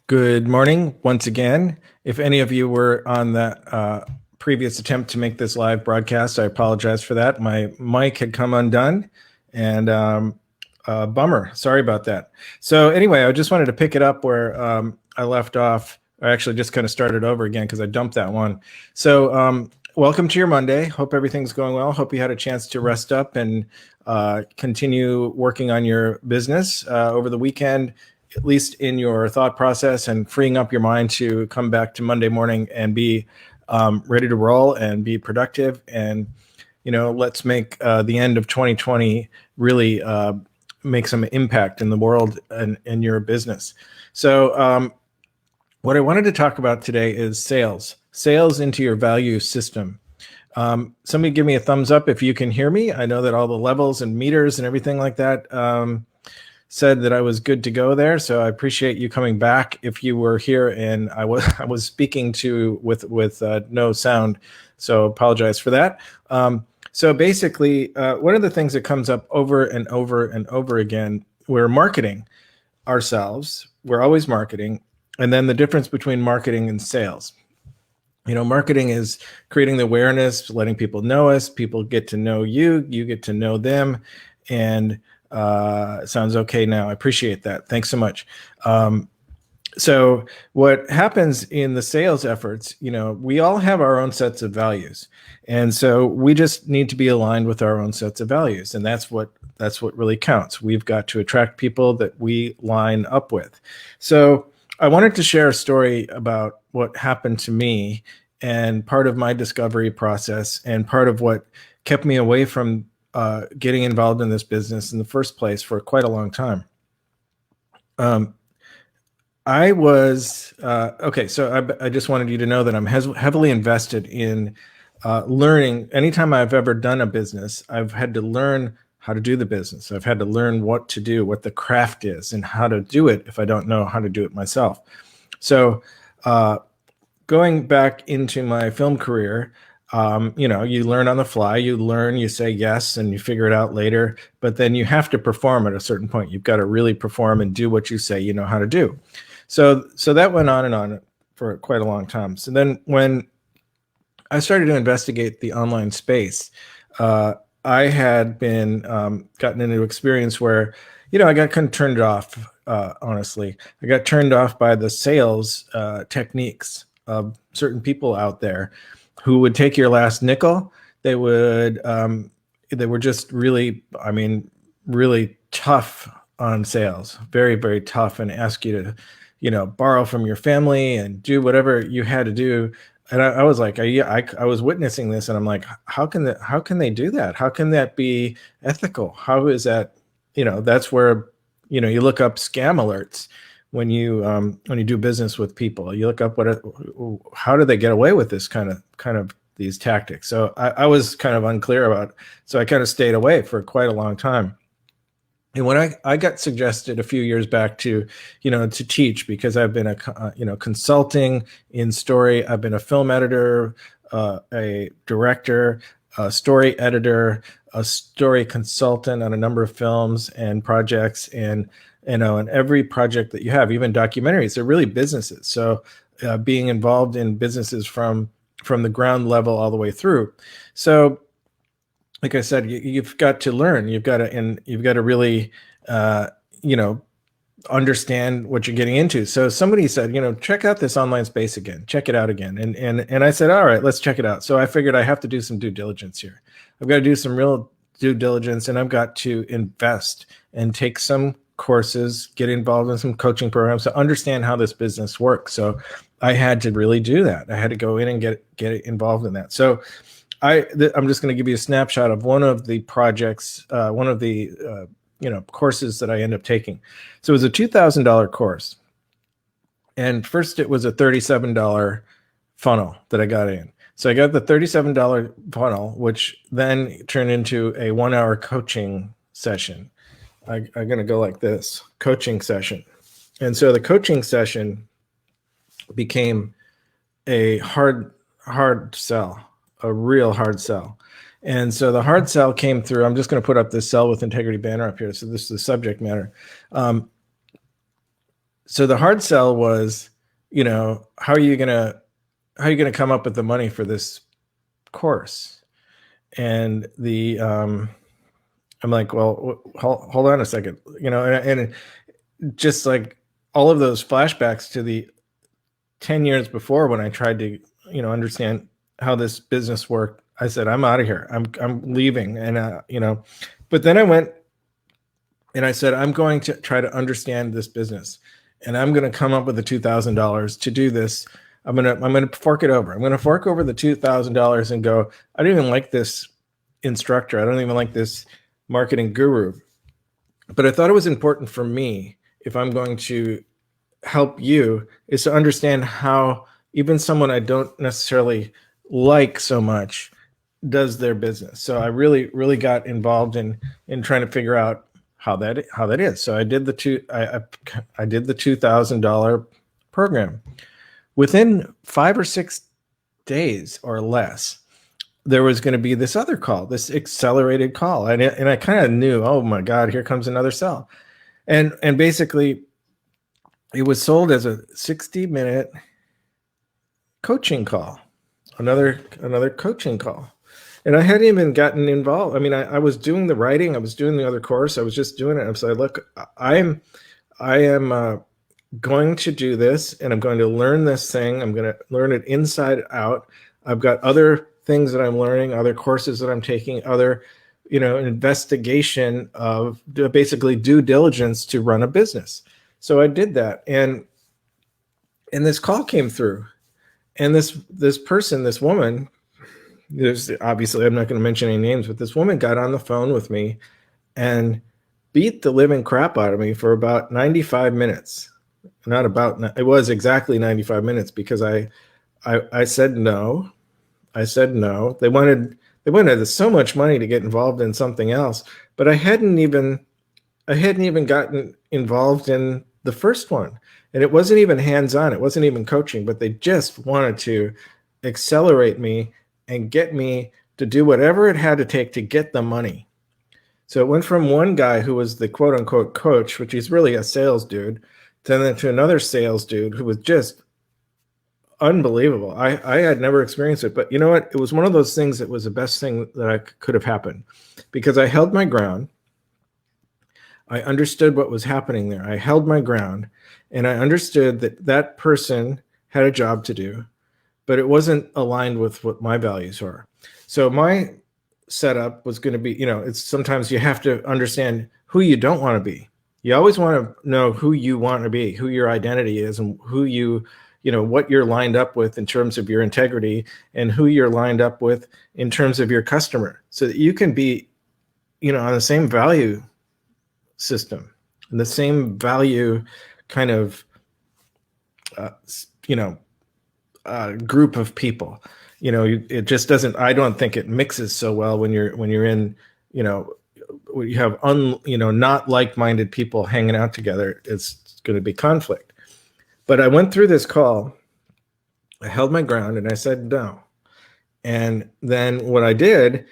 Good morning once again. If any of you were on that previous attempt to make this live broadcast, I apologize for that. My mic had come undone and bummer. Sorry about that. So anyway, I just wanted to pick it up where I left off. I actually just kind of started over again because I dumped that one. So welcome to your Monday. Hope everything's going well. Hope you had a chance to rest up and continue working on your business over the weekend, at least in your thought process, and freeing up your mind to come back to Monday morning and be ready to roll and be productive. And, let's make the end of 2020 really make some impact in the world and in your business. So what I wanted to talk about today is sales into your value system. Somebody give me a thumbs up if you can hear me. I know that all the levels and meters and everything like that said that I was good to go there. So I appreciate you coming back. If you were here and I was speaking with no sound, so apologize for that. So basically, one of the things that comes up over and over and over again, we're marketing ourselves. We're always marketing. And then the difference between marketing and sales. Marketing is creating the awareness, letting people know us, people get to know you, you get to know them. And it sounds okay now. I appreciate that. Thanks so much. So what happens in the sales efforts, we all have our own sets of values. And so we just need to be aligned with our own sets of values. And that's what really counts. We've got to attract people that we line up with. So I wanted to share a story about what happened to me and part of my discovery process and part of what kept me away from getting involved in this business in the first place for quite a long time. I was, okay, so I just wanted you to know that I'm heavily invested in learning. Anytime I've ever done a business, I've had to learn how to do the business. I've had to learn what to do, what the craft is, and how to do it if I don't know how to do it myself. So going back into my film career, you learn on the fly, you say yes, and you figure it out later, but then you have to perform at a certain point. You've got to really perform and do what you say you know how to do. So that went on and on for quite a long time. So then when I started to investigate the online space, I had been gotten into an experience where, I got kind of turned off, honestly. I got turned off by the sales techniques of certain people out there who would take your last nickel. They were just really, really tough on sales, very, very tough, and ask you to, borrow from your family and do whatever you had to do. And I was like, I was witnessing this, and I'm like, how can they do that? How can that be ethical? How is that? That's where, you look up scam alerts when you do business with people. You look up how do they get away with this kind of these tactics? So I was kind of unclear about it. So I kind of stayed away for quite a long time. And when I got suggested a few years back to teach, because I've been consulting in story, I've been a film editor, a director, a story editor, a story consultant on a number of films and projects, and every project that you have, even documentaries, they're really businesses. So being involved in businesses from the ground level all the way through. So like I said, you've got to learn. You've got to really, understand what you're getting into. So somebody said, check out this online space again. Check it out again. And I said, all right, let's check it out. So I figured I have to do some due diligence here. I've got to do some real due diligence, and I've got to invest and take some courses, get involved in some coaching programs to understand how this business works. So I had to really do that. I had to go in and get involved in that. So I'm just going to give you a snapshot of one of the projects, one of the courses that I end up taking. So it was a $2,000 course, and first it was a $37 funnel that I got in. So I got the $37 funnel, which then turned into a 1-hour coaching session. I'm going to go like this: coaching session. And so the coaching session became a hard sell. A real hard sell. And so the hard sell came through. I'm just going to put up this Sell with Integrity banner up here. So this is the subject matter. So the hard sell was, how are you gonna come up with the money for this course? And I'm like, well, hold on a second, and just like all of those flashbacks to the 10 years before when I tried to, understand how this business worked. I said, I'm out of here. I'm leaving. And, but then I went and I said, I'm going to try to understand this business, and I'm going to come up with the $2,000 to do this. I'm going to fork it over. I'm going to fork over the $2,000 and go, I don't even like this instructor. I don't even like this marketing guru. But I thought it was important for me, if I'm going to help you, is to understand how even someone I don't necessarily like so much does their business. So I really got involved in trying to figure out how that is. So I did I did the $2,000 program. Within 5 or 6 days or less, there was going to be this other call, this accelerated call, and I kind of knew, oh my God, here comes another sell, and basically, it was sold as a 60-minute coaching call, another coaching call. And I hadn't even gotten involved. I mean, I was doing the writing, I was doing the other course, I was just doing it. I was like, look, I am going to do this, and I'm going to learn this thing. I'm going to learn it inside out. I've got other things that I'm learning, other courses that I'm taking, other, investigation of basically due diligence to run a business. So I did that, and this call came through, and this person, this woman, obviously I'm not going to mention any names, but this woman got on the phone with me and beat the living crap out of me for about 95 minutes. It was exactly 95 minutes, because I said no. I said no. They wanted so much money to get involved in something else, but I hadn't even gotten involved in the first one. And it wasn't even hands-on. It wasn't even coaching, but they just wanted to accelerate me and get me to do whatever it had to take to get the money. So it went from one guy who was the quote unquote coach, which is really a sales dude, then to another sales dude who was just unbelievable. I had never experienced it, but you know what? It was one of those things that was the best thing that could have happened, because I held my ground. I understood what was happening there. I held my ground, and I understood that that person had a job to do, but it wasn't aligned with what my values are. So my setup was going to be, it's sometimes you have to understand who you don't want to be. You always want to know who you want to be, who your identity is, and who what you're lined up with in terms of your integrity, and who you're lined up with in terms of your customer, so that you can be, on the same value system and the same value kind of, group of people. It just doesn't, I don't think it mixes so well when you're in, you have not like-minded people hanging out together. It's going to be conflict. But I went through this call, I held my ground, and I said no. And then what I did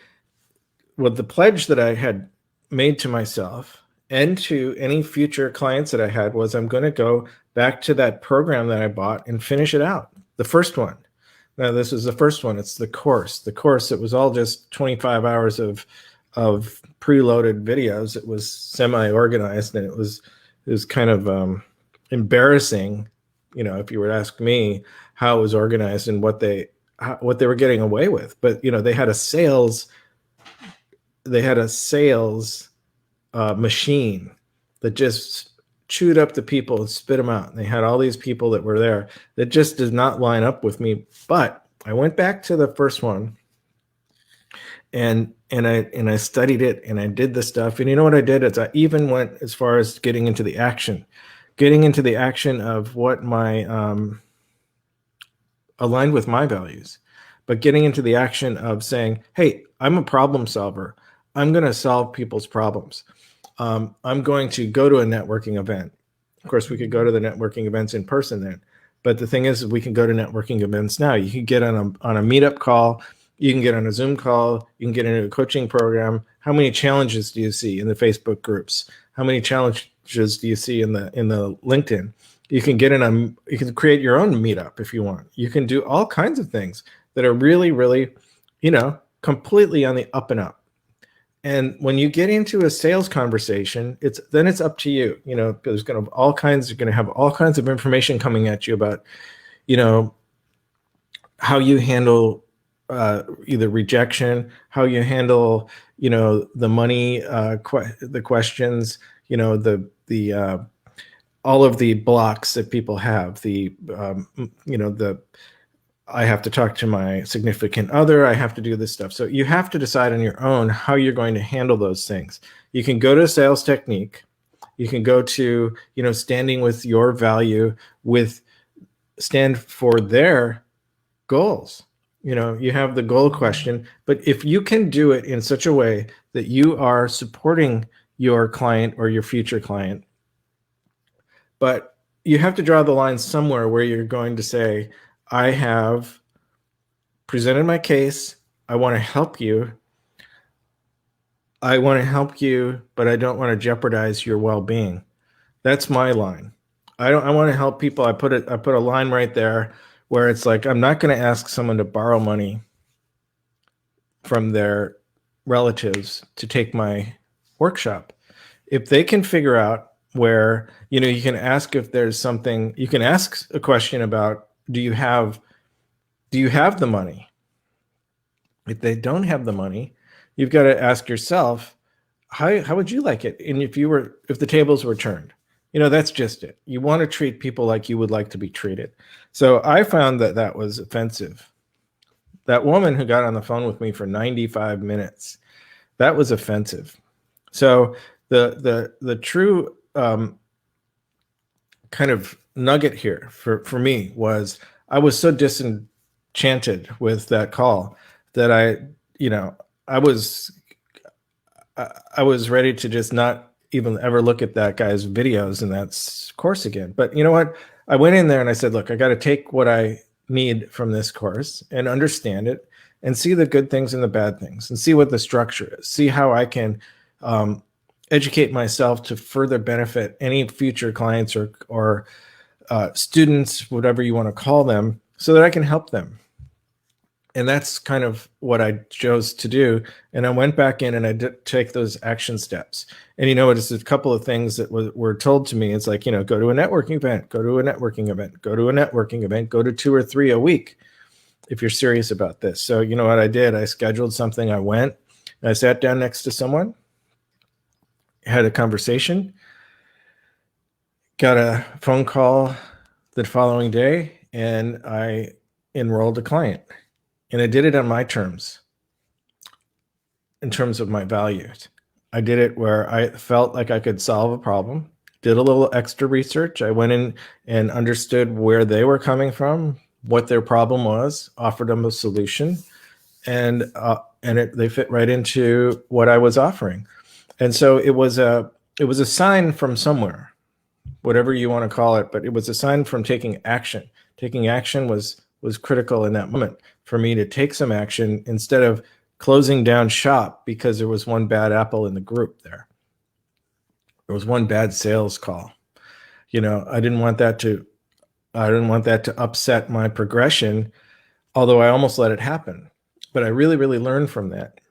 with the pledge that I had made to myself and to any future clients that I had was, I'm going to go back to that program that I bought and finish it out. The first one. Now, this is the first one. It's the course. The course, it was all just 25 hours of preloaded videos. It was semi-organized, and it was kind of embarrassing, if you were to ask me how it was organized and what they were getting away with. But they had a sales machine that just chewed up the people and spit them out. And they had all these people that were there that just did not line up with me. But I went back to the first one, and I studied it, and I did the stuff. And you know what I did is I even went as far as getting into the action of what my aligned with my values, but getting into the action of saying, hey, I'm a problem solver. I'm going to solve people's problems. I'm going to go to a networking event. Of course, we could go to the networking events in person then. But the thing is, we can go to networking events now. You can get on a meetup call. You can get on a Zoom call. You can get into a coaching program. How many challenges do you see in the Facebook groups? How many challenges do you see in the LinkedIn? You can get in on, you can create your own meetup if you want. You can do all kinds of things that are really, really, completely on the up and up. And when you get into a sales conversation, it's up to you. There's going to you're going to have all kinds of information coming at you about, how you handle either rejection, how you handle, the money, the questions, the all of the blocks that people have, the I have to talk to my significant other, I have to do this stuff. So you have to decide on your own how you're going to handle those things. You can go to sales technique. You can go to, standing with your value, stand for their goals. You have the goal question, but if you can do it in such a way that you are supporting your client or your future client, but you have to draw the line somewhere where you're going to say, I have presented my case. I want to help you. I want to help you, but I don't want to jeopardize your well-being. That's my line. I want to help people. I put a line right there where it's like, I'm not going to ask someone to borrow money from their relatives to take my workshop. If they can figure out where, you can ask if there's something, you can ask a question about, do you have the money? If they don't have the money, you've got to ask yourself, how would you like it? And if the tables were turned, that's just it. You want to treat people like you would like to be treated. So I found that was offensive. That woman who got on the phone with me for 95 minutes, that was offensive. So the true kind of nugget here for me was, I was so disenchanted with that call that I was ready to just not even ever look at that guy's videos in that course again. But you know what? I went in there and I said, look, I got to take what I need from this course and understand it and see the good things and the bad things and see what the structure is, see how I can educate myself to further benefit any future clients or students, whatever you want to call them, so that I can help them. And that's kind of what I chose to do. And I went back in and I did take those action steps. And it's a couple of things that were told to me. It's like, go to a networking event, go to a networking event, go to a networking event, go to 2 or 3 a week if you're serious about this. So you know what I did? I scheduled something. I went, and I sat down next to someone, had a conversation, got a phone call the following day, and I enrolled a client. And I did it on my terms, in terms of my values. I did it where I felt like I could solve a problem, did a little extra research. I went in and understood where they were coming from, what their problem was, offered them a solution, and they fit right into what I was offering. And so it was a sign from somewhere, whatever you want to call it, but it was a sign from taking action. Taking action was critical in that moment for me to take some action instead of closing down shop because there was one bad apple in the group there. There was one bad sales call. I didn't want that to upset my progression, although I almost let it happen. But I really, really learned from that.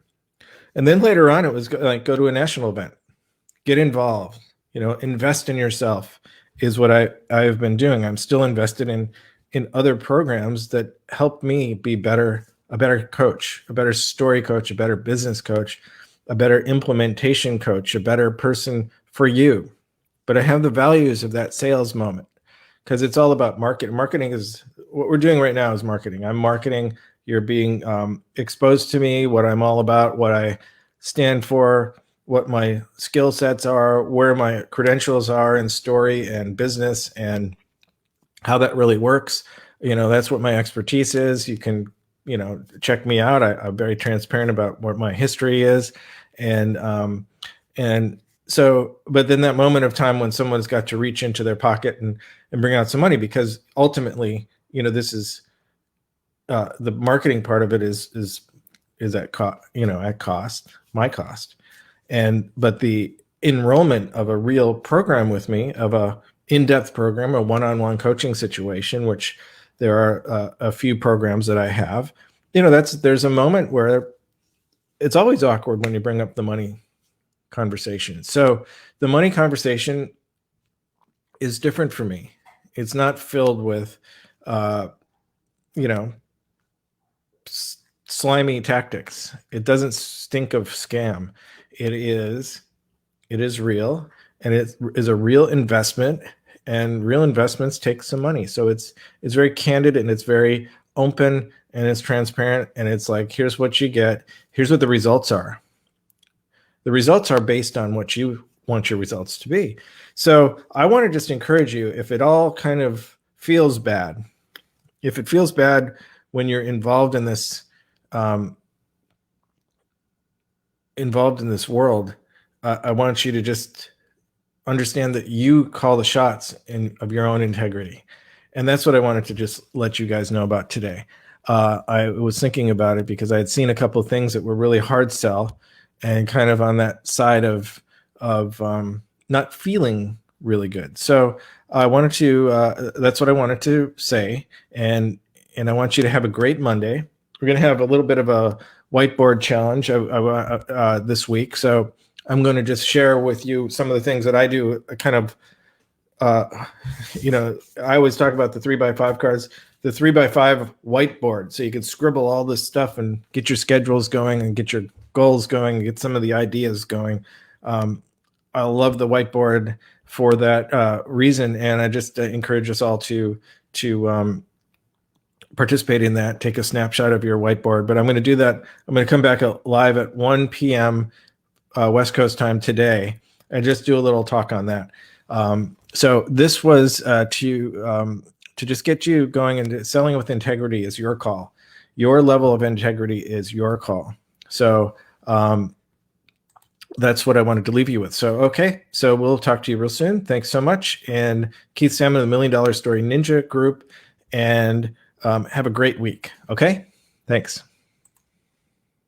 And then later on, it was like, go to a national event, get involved, invest in yourself is what I've been doing. I'm still invested in other programs that help me be a better coach, a better story coach, a better business coach, a better implementation coach, a better person for you. But I have the values of that sales moment, because it's all about marketing. Marketing is what we're doing right now is marketing. I'm marketing. You're being exposed to me, what I'm all about, what I stand for, what my skill sets are, where my credentials are in story and business, and how that really works. That's what my expertise is. You can, check me out. I'm very transparent about what my history is. And so, but then that moment of time when someone's got to reach into their pocket and bring out some money, because ultimately, this is the marketing part of it is at cost, my cost. But the enrollment of a real program with me, of a in-depth program, a one-on-one coaching situation, which there are a few programs that I have, there's a moment where it's always awkward when you bring up the money conversation. So the money conversation is different for me. It's not filled with, you know, slimy tactics. It doesn't stink of scam. It is real, and it is a real investment, and real investments take some money. So it's very candid, and it's very open, and it's transparent, and it's like, here's what you get. Here's what the results are. The results are based on what you want your results to be. So I want to just encourage you, if it all kind of feels bad, if it feels bad when you're involved in this world, I want you to just understand that you call the shots of your own integrity. And that's what I wanted to just let you guys know about today. I was thinking about it because I had seen a couple of things that were really hard sell and kind of on that side of not feeling really good. So I wanted to, that's what I wanted to say. And I want you to have a great Monday. We're going to have a little bit of a whiteboard challenge this week. So I'm going to just share with you some of the things that I do. Kind of, I always talk about the 3x5 cards, the 3x5 whiteboard. So you can scribble all this stuff and get your schedules going and get your goals going and get some of the ideas going. I love the whiteboard for that reason. And I just encourage us all to participate in that. Take a snapshot of your whiteboard. But I'm going to do that. I'm going to come back live at 1 p.m. West Coast time today and just do a little talk on that. So this was to just get you going, and selling with integrity is your call. Your level of integrity is your call. So that's what I wanted to leave you with. So, okay. So we'll talk to you real soon. Thanks so much. And Keith Salmon, the $1 Million Story Ninja Group, and have a great week. Okay. Thanks.